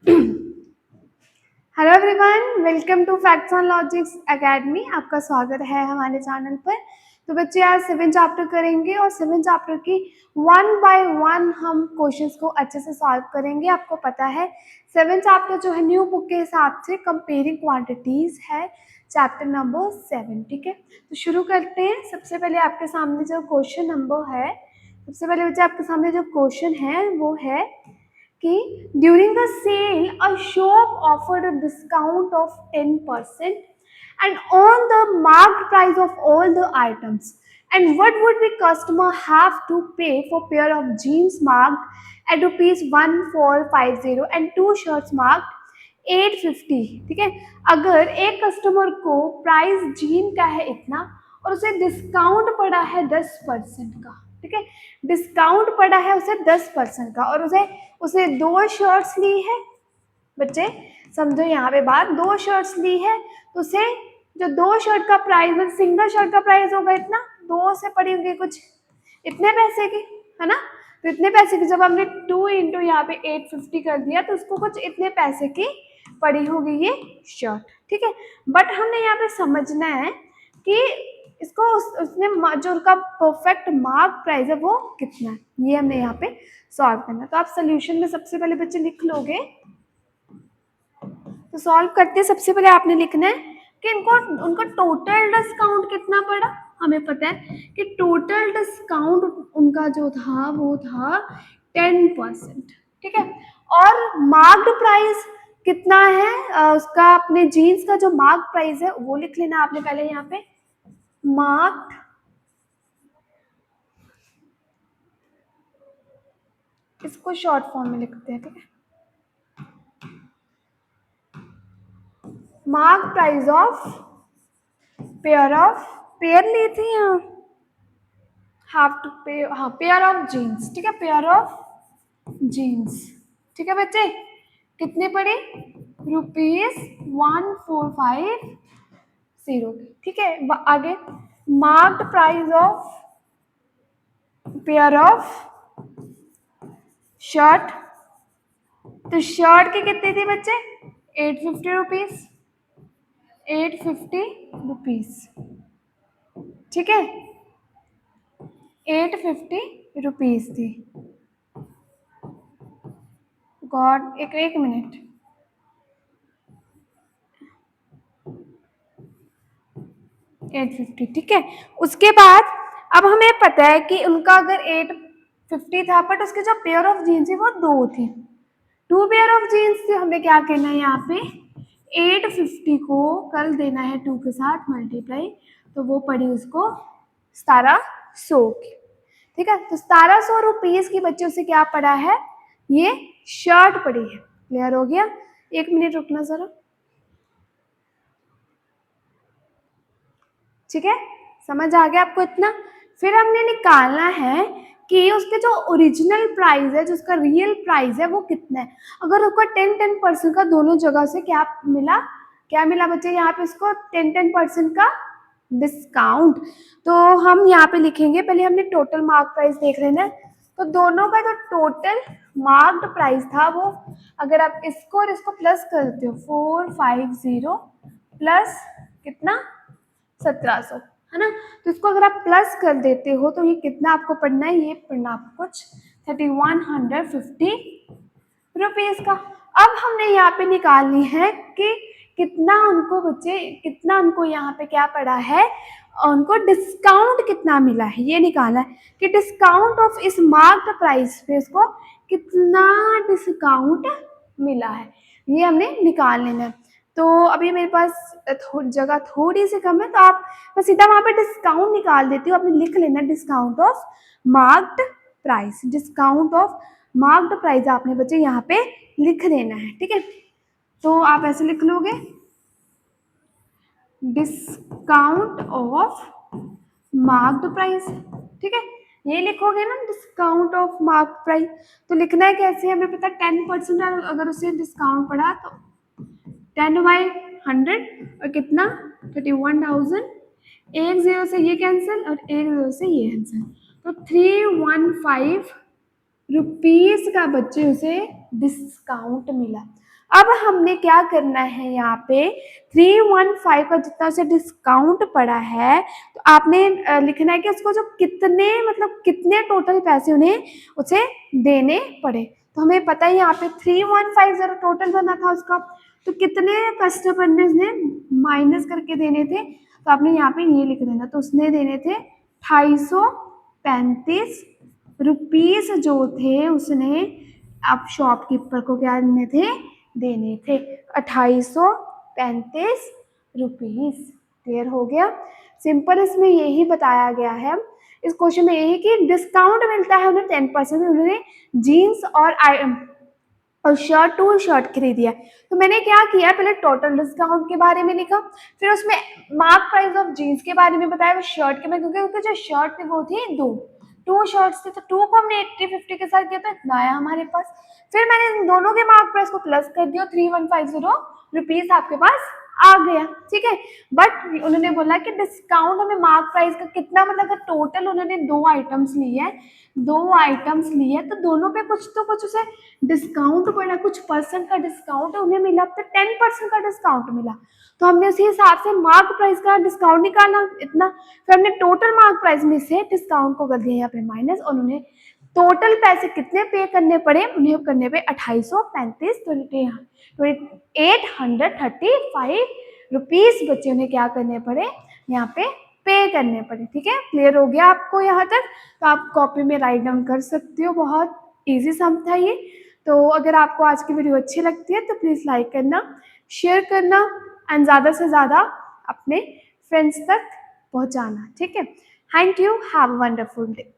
Hello everyone, welcome to facts on logics academy. आपका स्वागत है हमारे चैनल पर। तो बच्चे आज 7 चैप्टर करेंगे और 7 चैप्टर की वन बाय वन हम क्वेश्चंस को अच्छे से सॉल्व करेंगे। आपको पता है 7 चैप्टर जो है न्यू बुक के हिसाब से कंपेयरिंग क्वांटिटीज है, चैप्टर नंबर 7। ठीक है, तो शुरू करते हैं। सबसे पहले आपके सामने जो क्वेश्चन नंबर है, सबसे पहले बच्चे आपके सामने जो क्वेश्चन है वो है कि during a sale a shop offered a discount of 10% and on the marked price of all the items, and what would the customer have to pay for pair of jeans marked at rupees 1450 and two shirts marked 850। ठीक है, अगर एक customer को price gene का है इतना और उसे डिस्काउंट पड़ा है 10% का, ठीक है, डिस्काउंट पड़ा है उसे 10% का और उसे दो शर्ट्स ली है। बच्चे समझो यहाँ पे बात, दो शर्ट्स ली है तो उसे जो दो शर्ट का प्राइस, मतलब सिंगल शर्ट का प्राइस होगा इतना, दो से पड़ी होगी कुछ इतने पैसे की, है ना। तो इतने पैसे की जब हमने 2 इंटू यहाँ पे 850 कर दिया तो उसको कुछ इतने पैसे की पड़ी होगी ये शर्ट। ठीक है, बट हमने यहाँ पे समझना है कि इसको उसने जो उनका परफेक्ट मार्क प्राइस है वो कितना है, ये हमें यहाँ पे सॉल्व करना है। तो आप सोल्यूशन में सबसे पहले बच्चे लिख लोगे। तो सॉल्व करते सबसे पहले आपने लिखना है कि इनको उनका टोटल डिस्काउंट कितना पड़ा। हमें पता है कि टोटल डिस्काउंट उनका जो था वो था 10%। ठीक है, और मार्क्ड प्राइस कितना है उसका, अपने जीन्स का जो मार्क प्राइस है वो लिख लेना आपने पहले यहाँ पे। मार्क्ड, इसको शॉर्ट फॉर्म में लिखते हैं। ठीक है, मार्क प्राइस ऑफ पेयर ली थी यहाँ, हैव टू पे, हाँ, पेयर ऑफ जीन्स। ठीक है, पेयर ऑफ जीन्स। ठीक है बच्चे, कितने पड़े, ₹1450। ठीक है, आगे marked price of pair of shirt, तो शर्ट की कितनी थी बच्चे, 850 रुपीज, 850 रुपीज। ठीक है, 850 रुपीज थी। गॉड, एक मिनट, 850। ठीक है, उसके बाद अब हमें पता है कि उनका अगर 850 था बट उसके जो पेयर ऑफ जीन्स है वो दो थी, 2 पेयर ऑफ जीन्स थी। हमें क्या करना है यहाँ पे, 850 को कल देना है 2 के साथ मल्टीप्लाई, तो वो पड़ी उसको 1700 की। ठीक है, तो 1700 रुपीज की बच्चे से क्या पड़ा है, ये शर्ट पड़ी है। क्लियर हो गया, एक मिनट रुकना जरा। ठीक है, समझ आ गया आपको इतना। फिर हमने निकालना है कि उसके जो ओरिजिनल प्राइस है, जो उसका रियल प्राइस है वो कितना है। अगर उसको 10% का दोनों जगह से क्या मिला बच्चे, यहाँ पे इसको 10% का डिस्काउंट। तो हम यहाँ पे लिखेंगे, पहले हमने टोटल मार्क प्राइस देख लेना है। तो दोनों का जो टोटल मार्क्ड प्राइस था वो, अगर आप इसको और इसको प्लस करते हो, 450 प्लस कितना, 1700, है ना। तो इसको अगर आप प्लस कर देते हो तो ये कितना आपको पढ़ना है, ये पढ़ना आपको कुछ 3150 रुपीज का। अब हमने यहाँ पे निकालनी है कि कितना उनको बच्चे, कितना उनको यहाँ पे क्या पड़ा है, उनको डिस्काउंट कितना मिला है, ये निकालना है कि डिस्काउंट ऑफ इस मार्क्ड प्राइस पे उसको कितना डिस्काउंट मिला है, ये हमने निकाल लेना है। तो अभी मेरे पास जगह थोड़ी सी कम है, तो आप मैं सीधा वहां पे डिस्काउंट निकाल देती हूँ। आपने लिख लेना discount of marked price, discount of marked price आपने बच्चे यहाँ पे लिख देना है। ठीक है, तो आप ऐसे लिख लोगे, डिस्काउंट ऑफ मार्क्ड प्राइस। ठीक है, ये लिखोगे ना, डिस्काउंट ऑफ मार्क प्राइस। तो लिखना है कैसे, हमें पता 10% अगर उसे डिस्काउंट पड़ा तो 10/100 और कितना 31,000, एक जीरो से ये कैंसिल और एक जीरो से ये कैंसिल, तो 315 रुपीज का बच्चे उसे डिस्काउंट मिला। अब हमने क्या करना है, यहाँ पे 315 का जितना से डिस्काउंट पड़ा है तो आपने लिखना है कि उसको जो कितने मतलब कितने टोटल पैसे उन्हें उसे देने पड़े। तो हमें पता है यहाँ पे 3150 टोटल बना था उसका, तो कितने कस्टमर ने माइनस करके देने थे, तो आपने यहाँ पे ये लिख देना। तो उसने देने थे 235 रुपीस जो थे उसने अब शॉपकीपर को क्या देने थे 2835 रुपीस। क्लियर हो गया। सिंपल इसमें यही बताया गया है इस क्वेश्चन में, यही कि डिस्काउंट मिलता है उन्हें 10%। उन्होंने जीन्स और शर्ट टू शर्ट खरीदी है। तो मैंने क्या किया, पहले टोटल डिस्काउंट के बारे में लिखा, फिर उसमें मार्क प्राइस ऑफ जीन्स के बारे में बताया, शर्ट के में, क्योंकि जो शर्ट थी वो थी टू शर्ट्स थी, तो टू को हमने 80-50 के साथ किया तो इतना आया हमारे पास। फिर मैंने इन दोनों के मार्क प्राइस को प्लस कर दिया, 3150 रुपीज आपके पास आ गया। ठीक है, बट उन्होंने बोला कि डिस्काउंट हमें मार्क प्राइस का कितना, मतलब अगर टोटल उन्होंने दो आइटम्स लिए तो दोनों पे कुछ तो कुछ उसे डिस्काउंट पड़ा, कुछ परसेंट का डिस्काउंट उन्हें मिला, तो 10% का डिस्काउंट मिला। तो हमने उसी हिसाब से मार्क प्राइस का डिस्काउंट निकाला इतना, फिर हमने टोटल मार्क प्राइस में से डिस्काउंट को कर दिया यहाँ पे माइनस, और उन्हें टोटल पैसे कितने पे करने पड़े, उन्हें करने पे 2835 835 रुपीस बच्चे उन्हें क्या करने पड़े, यहाँ पे करने पड़े। ठीक है, क्लियर हो गया आपको यहाँ तक? तो आप कॉपी में राइट डाउन कर सकते हो, बहुत इजी सम था ये। तो अगर आपको आज की वीडियो अच्छी लगती है तो प्लीज़ लाइक करना, शेयर करना एंड ज़्यादा से ज़्यादा अपने फ्रेंड्स तक पहुँचाना। ठीक है, thank you, have a wonderful day.